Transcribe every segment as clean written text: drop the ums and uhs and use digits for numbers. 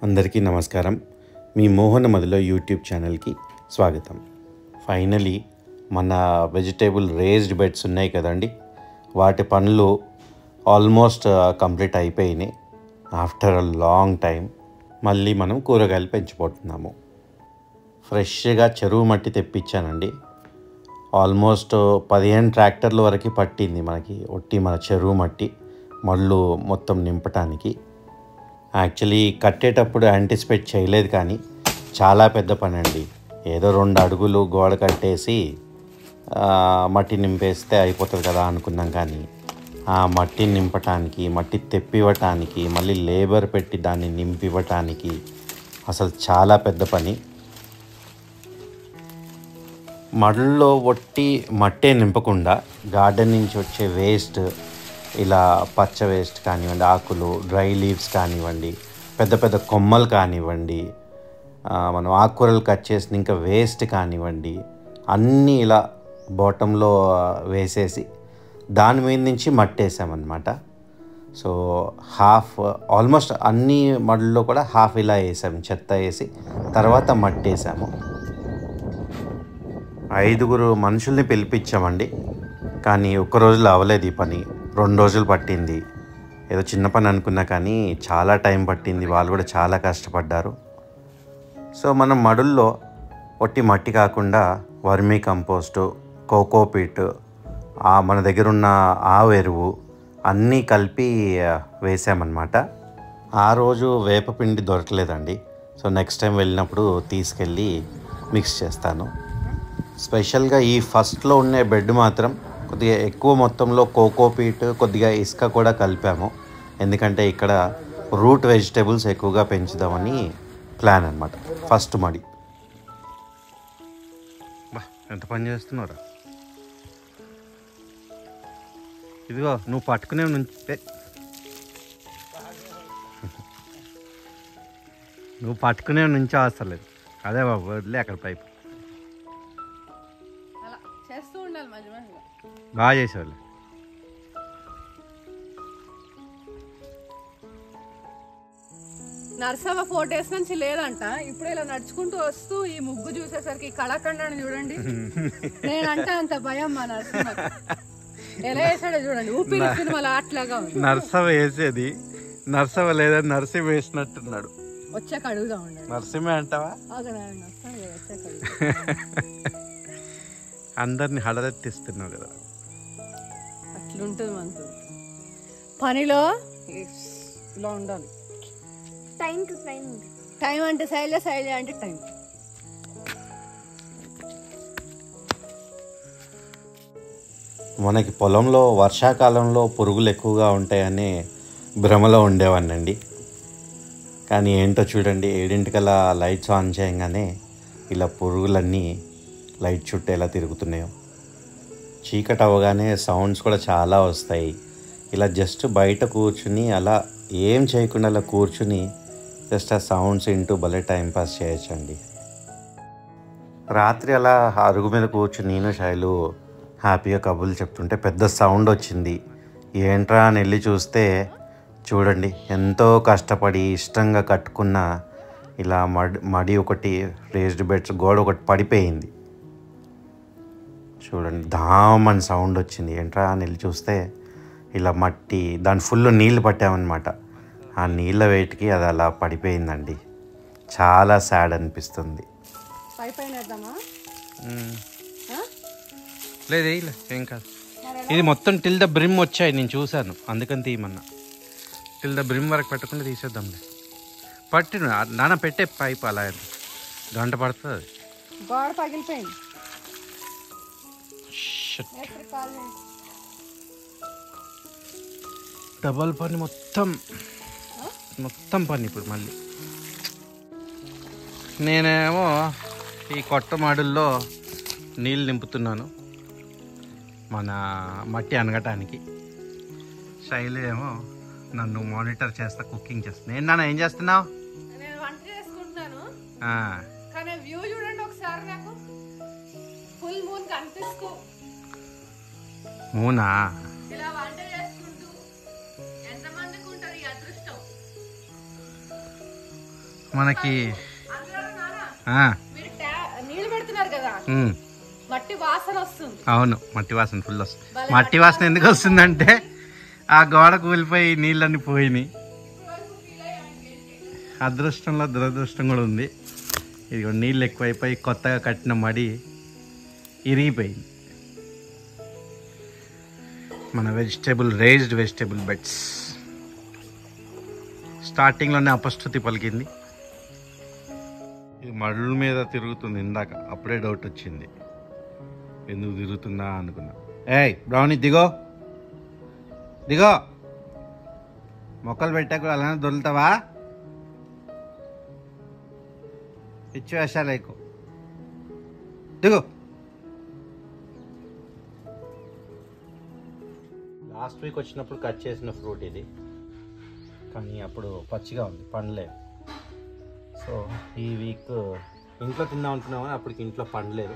అందరికీ నమస్కారం. మీ మోహన మదిలో యూట్యూబ్ ఛానల్కి స్వాగతం. ఫైనలీ మన వెజిటేబుల్ రేజ్డ్ బెడ్స్ ఉన్నాయి కదండి, వాటి పనులు ఆల్మోస్ట్ కంప్లీట్ అయిపోయినాయి. ఆఫ్టర్ అ లాంగ్ టైం మళ్ళీ మనం కూరగాయలు పెంచిపోతున్నాము. ఫ్రెష్గా చెరువు మట్టి తెప్పించానండి. ఆల్మోస్ట్ 15 ట్రాక్టర్ల వరకు పట్టింది మనకి మన చెరువు మట్టి మళ్ళు మొత్తం నింపటానికి. యాక్చువల్లీ కట్టేటప్పుడు యాంటిసిపేట్ చేయలేదు, కానీ చాలా పెద్ద పని అండి. ఏదో 2 అడుగులు గోడ కట్టేసి మట్టి నింపేస్తే అయిపోతుంది కదా అనుకున్నాం, కానీ ఆ మట్టి నింపటానికి, మట్టి తెప్పివ్వటానికి, మళ్ళీ లేబర్ పెట్టి దాన్ని నింపివ్వటానికి అసలు చాలా పెద్ద పని. మడుల్లో మట్టే నింపకుండా గార్డెన్ నుంచి వచ్చే వేస్ట్, ఇలా పచ్చ వేస్ట్ కానివ్వండి, ఆకులు, డ్రై లీవ్స్ కానివ్వండి, పెద్ద పెద్ద కొమ్మలు కానివ్వండి, మనం ఆకుకూరలు కట్ చేసిన ఇంకా వేస్ట్ కానివ్వండి, అన్నీ ఇలా బాటంలో వేసేసి దాని మీద నుంచి మట్టేసామన్నమాట. సో ఆల్మోస్ట్ అన్ని మడుల్లో కూడా హాఫ్ ఇలా వేసాము, చెత్త వేసి తర్వాత మట్టేసాము. 5 మనుషుల్ని పిలిపించామండి, కానీ ఒక్క రోజులో అవ్వలేదు ఈ పని. 2 రోజులు పట్టింది. ఏదో చిన్న పని అనుకున్నా, కానీ చాలా టైం పట్టింది. వాళ్ళు కూడా చాలా కష్టపడ్డారు. సో మనం మడుల్లో మట్టి కాకుండా వర్మీ కంపోస్టు, కోకోపీట్, మన దగ్గర ఉన్న ఆవు ఎరువు అన్నీ కలిపి వేసామన్నమాట. ఆ రోజు వేపపిండి దొరకలేదండి. సో నెక్స్ట్ టైం వెళ్ళినప్పుడు తీసుకెళ్ళి మిక్స్ చేస్తాను. స్పెషల్గా ఈ ఫస్ట్లో ఉండే బెడ్ మాత్రం కొద్దిగా ఎక్కువ మొత్తంలో కోకోపీట్, కొద్దిగా ఇసుక కూడా కలిపాము. ఎందుకంటే ఇక్కడ రూట్ వెజిటేబుల్స్ ఎక్కువగా పెంచుదామని ప్లాన్ అన్నమాట. ఫస్ట్ మడి ఎంత పని చేస్తున్నారా? ఇదిగో నువ్వు పట్టుకునే నుంచి అవసరలేదు. అదే బాబు వదిలే అక్కడ పైపు బాగా చేసేవాళ్ళు. నర్సవ్వ 4 days నుంచి లేదంట. ఇప్పుడు ఇలా నడుచుకుంటూ వస్తూ ఈ ముగ్గు చూసేసరికి కళాఖండాన్ని చూడండి. నేనంటే అంత భయం మా నర్సవ్వ. ఎలా వేసాడో చూడండి, ఊపిరి సినిమాలో అట్లాగా ఉంది. నర్సవ్వ వేసేది, నర్సవ్వ లేదా నర్సింహ వేసినట్టున్నాడు. వచ్చాక అడుగుదా ఉండండి. నర్సింహ అంటావా? అందరిని హడలెత్తిస్తున్నావు కదా. అట్లుంటుంది మనతో పనిలో, ఇలా ఉండాలి. టైం అంటే శైలే అంటే టైం. మనకి పొలంలో వర్షాకాలంలో పురుగులు ఎక్కువగా ఉంటాయని భ్రమలో ఉండేవాడినండి. కానీ ఏంటో చూడండి, 7 లైట్స్ ఆన్ చేయగానే ఇలా పురుగులన్నీ లైట్ చుట్టూ ఎలా తిరుగుతున్నాయో. చీకటి అవ్వగానే సౌండ్స్ కూడా చాలా వస్తాయి. ఇలా జస్ట్ బయట కూర్చుని అలా ఏం చేయకుండా అలా కూర్చుని జస్ట్ ఆ సౌండ్స్ వింటూ భలే టైంపాస్ చేయొచ్చండి. రాత్రి అలా అరుగు మీద కూర్చుని నేను శైలు హ్యాపీగా కబుర్లు చెప్తుంటే పెద్ద సౌండ్ వచ్చింది. ఏంట్రా అని వెళ్ళి చూస్తే చూడండి, ఎంతో కష్టపడి ఇష్టంగా కట్టుకున్న ఇలా మడి ఒకటి, రేజ్డ్ బెడ్స్ గోడ ఒకటి పడిపోయింది. చూడండి, ధామని సౌండ్ వచ్చింది. ఏంట్రా అని వెళ్ళి చూస్తే ఇలా మట్టి, దాని ఫుల్ నీళ్ళు పట్టామన్నమాట. ఆ నీళ్ళ వెయిట్కి అది అలా పడిపోయిందండి. చాలా సాడ్ అనిపిస్తుంది. లేదు ఏం కాదు, ఇది మొత్తం టిల్ ద బ్రిమ్ వచ్చాయి, నేను చూశాను, అందుకని తీయమన్నా. టిల్ ద బ్రిమ్ వరకు పెట్టకుండా తీసేద్దాంలే. పట్టిన నాన్న పెట్టే పైపు అలా గంట పడుతుంది. అది గోడ పగిలిపోయింది. డబల్ పని, మొత్తం పని ఇప్పుడు మళ్ళీ. నేనేమో ఈ కొత్త మాడుల్లో నీళ్ళు నింపుతున్నాను మన మట్టి అనగటానికి. శైలి ఏమో నన్ను మానిటర్ చేస్తా, కుకింగ్ చేస్తా. నాన్న ఏం చేస్తున్నావు? నేను వంట చేసుకుంటున్నాను. కానీ వ్యూ చూడండి ఒకసారి, నాకు ఫుల్ మూన్ కనిపిస్తూ. మూనా? ఇలా వంట చేసుకుంటూ ఎంతమందికి ఉంటుంది అదృష్టం. మనకి నీళ్ళు పెడుతున్నారు కదా, మట్టి వాసన వస్తుంది. అవును, మట్టి వాసన ఫుల్ వస్తుంది. మట్టి వాసన ఎందుకు వస్తుందంటే ఆ గోడ కూలిపోయి నీళ్ళన్నీ పోయినాయి. అదృష్టంలో దురదృష్టం కూడా ఉంది. ఇది నీళ్ళు ఎక్కువైపోయి కొత్తగా కట్టిన మడి ఇరిగిపోయింది. మన రేజ్డ్ వెజిటేబుల్ బెడ్స్ స్టార్టింగ్లోనే అపశృతి పలికింది. ఇది మడుల మీద తిరుగుతుంది. ఇందాక అప్పుడే డౌట్ వచ్చింది, ఎందుకు తిరుగుతుందా అనుకున్నా. ఏయ్ బ్రౌనీ దిగో దిగో, మొక్కలు పెట్టాక అలానే దొరుకుతావా? పిచ్చి వేషాలు ఎక్కువ, దిగో. లాస్ట్ వీక్ వచ్చినప్పుడు కట్ చేసిన ఫ్రూట్ ఇది, కానీ అప్పుడు పచ్చిగా ఉంది, పండలేదు. సో ఈ వీక్ ఇంట్లో తిందాం అనుకున్నామని అప్పటికి ఇంట్లో పండలేదు.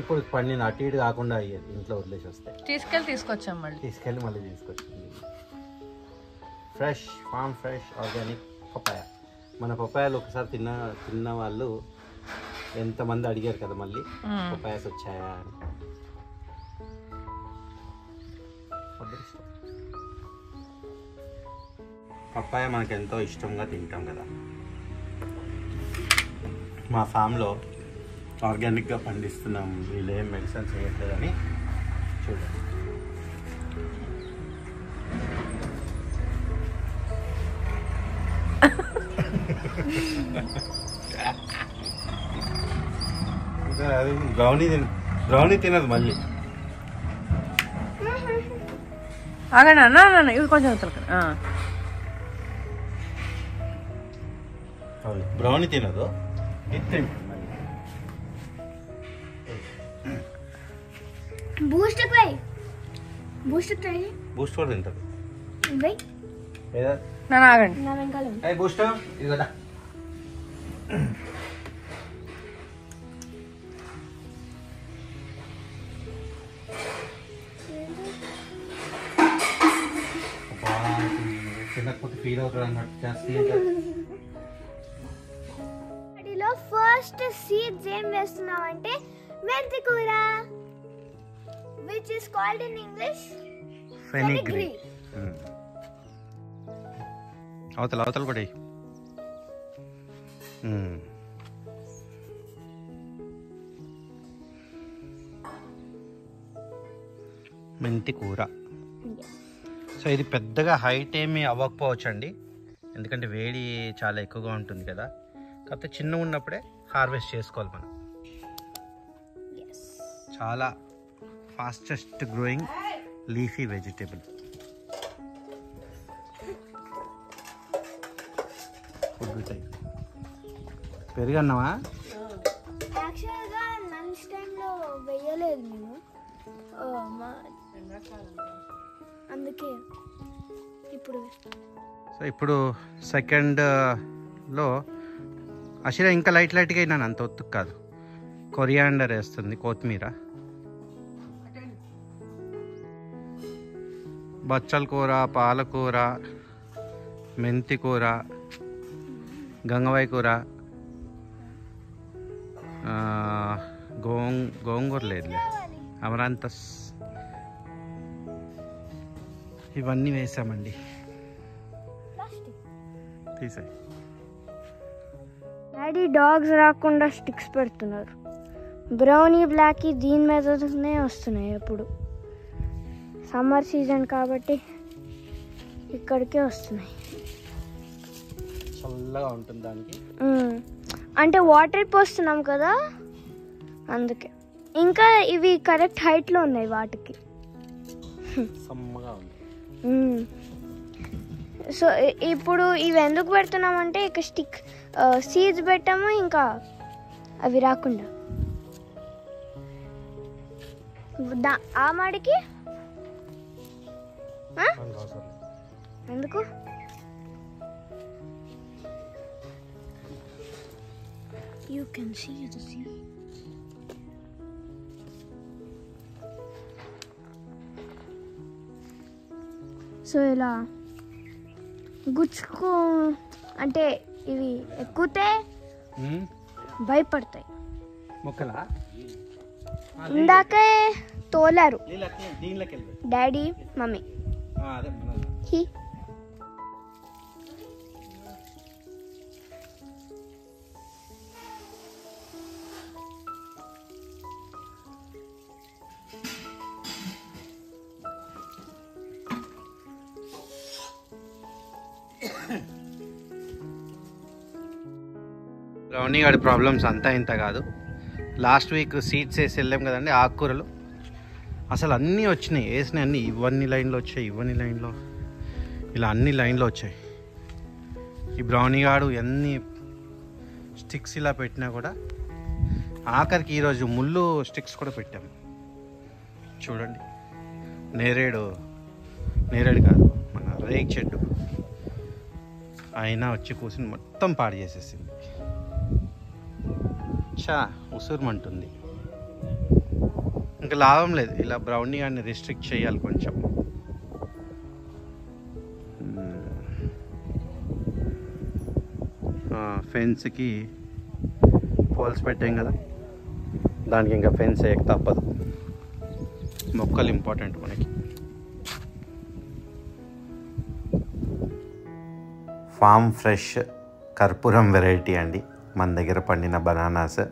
ఇప్పుడు పండిన అటు ఇటు కాకుండా అయ్యేది, ఇంట్లో వదిలేసి వస్తాయి. తీసుకొచ్చాం, తీసుకెళ్ళి మళ్ళీ తీసుకొచ్చింది. Farm fresh organic papaya. మన పపాయాలు ఒకసారి తిన్న వాళ్ళు ఎంతమంది అడిగారు కదా మళ్ళీ పపాయాస్ వచ్చాయా అని. పపాయ మనకు ఎంతో ఇష్టంగా తింటాం కదా. మా ఫామ్లో ఆర్గానిక్గా పండిస్తున్నాం, వీళ్ళు ఏం మెడిసిన్స్ వేయట్లేదని. చూడండి, బ్రౌనీ తినదు మళ్ళీ. ఇది కొంచెం బ్రౌనీ తినదు, బూస్ట్ కూడా తింటది. బూస్ట్ ఇది కదా. తినకపోతే ఫీల్ అవుతాడు అన్నట్టు చేస్తుంది. ఫస్ట్ సీడ్స్ ఏం వేస్తున్నామంటే మెంతి కూర, which is called in English fenugreek. అవతల కూడా మెంతి కూర. సో ఇది పెద్దగా హైట్ ఏమీ అవ్వకపోవచ్చు అండి, ఎందుకంటే వేడి చాలా ఎక్కువగా ఉంటుంది కదా. కాకపోతే చిన్నగా ఉన్నప్పుడే హార్వెస్ట్ చేసుకోవాలి మనం. చాలా ఫాస్టెస్ట్ గ్రోయింగ్ లీఫీ వెజిటేబుల్. పెరుగన్నావా? యాక్చువల్గా లంచ్ టైంలో వేయలేదు మేము, అందుకే ఇప్పుడు. సో ఇప్పుడు సెకండ్లో అషిరా ఇంకా లైట్గా అయినా అంత ఒత్తుకు కాదు. కొరియాండర్ వేస్తుంది, కొత్తిమీర, బచ్చల కూర, పాలకూర, మెంతి కూర, గంగవాయి కూర, గోంగూర లేదులే, అమరాంతస్, ఇవన్నీ వేసామండి. తీసాయి. డాడీ డాగ్స్ రాకుండా స్టిక్స్ పెడుతున్నారు. బ్రౌనీ బ్లాక్ దీని మీదనే వస్తున్నాయి ఎప్పుడు. సమ్మర్ సీజన్ కాబట్టి ఇక్కడికే వస్తున్నాయి. చల్లగా ఉంటుంది దానికి, అంటే వాటర్ పోస్తున్నాం కదా అందుకే. ఇంకా ఇవి కరెక్ట్ హైట్లో ఉన్నాయి వాటికి. సమ్మగా ఉంది. సో ఇప్పుడు ఇవి ఎందుకు పెడుతున్నామంటే ఇక స్టిక్ సీడ్స్ పెట్టాము, ఇంకా అవి రాకుండా. ఆ మాడికి ఎందుకు? You can see the sea. So ఇలా గుచ్చుకో అంటే ఇవి ఎక్కితే భయపడతాయి. మొక్కలా ఇందాకే తోలారు డాడీ మమ్మీ. బ్రౌనీ గాడి ప్రాబ్లమ్స్ అంతా ఇంత కాదు. లాస్ట్ వీక్ సీడ్స్ వేసి వెళ్ళాం కదండి ఆకుకూరలు, అసలు అన్నీ వచ్చినాయి, వేసినాయి అన్నీ. ఇవన్నీ లైన్లో వచ్చాయి, ఇవన్నీ లైన్లో, ఇలా అన్ని లైన్లో వచ్చాయి. ఈ బ్రౌనీ గాడు ఎన్ని స్టిక్స్ ఇలా పెట్టినా కూడా ఆఖరికి ఈరోజు ముళ్ళు స్టిక్స్ కూడా పెట్టాము. చూడండి, నేరేడు కాదు మన రేక్ చెట్టు అయినా వచ్చి కూర్చుని మొత్తం పాడు చేసేసింది. ఉసురుమంటుంది. ఇంకా లాభం లేదు, ఇలా బ్రౌనీ గారిని రిస్ట్రిక్ట్ చేయాలి కొంచెం. ఫెన్స్కి పోల్స్ పెట్టాం కదా, దానికి ఇంకా ఫెన్స్ వేయక తప్పదు. మొక్కలు ఇంపార్టెంట్ మనకి. ఫామ్ ఫ్రెష్ కర్పూరం వెరైటీ అండి మన దగ్గర పండిన బనానాస్.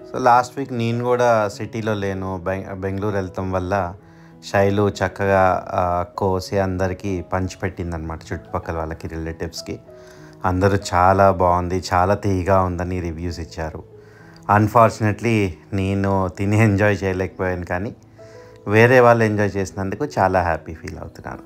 సో లాస్ట్ వీక్ నేను కూడా సిటీలో లేను, బెంగళూరు వెళ్తాం వల్ల శైలు చక్కగా కోసి అందరికీ పంచిపెట్టిందనమాట, చుట్టుపక్కల వాళ్ళకి, రిలేటివ్స్కి. అందరూ చాలా బాగుంది, చాలా తీయగా ఉందని రివ్యూస్ ఇచ్చారు. అన్ఫార్చునేట్లీ నేను తిని ఎంజాయ్ చేయలేకపోయాను, కానీ వేరే వాళ్ళు ఎంజాయ్ చేసినందుకు చాలా హ్యాపీ ఫీల్ అవుతున్నాను.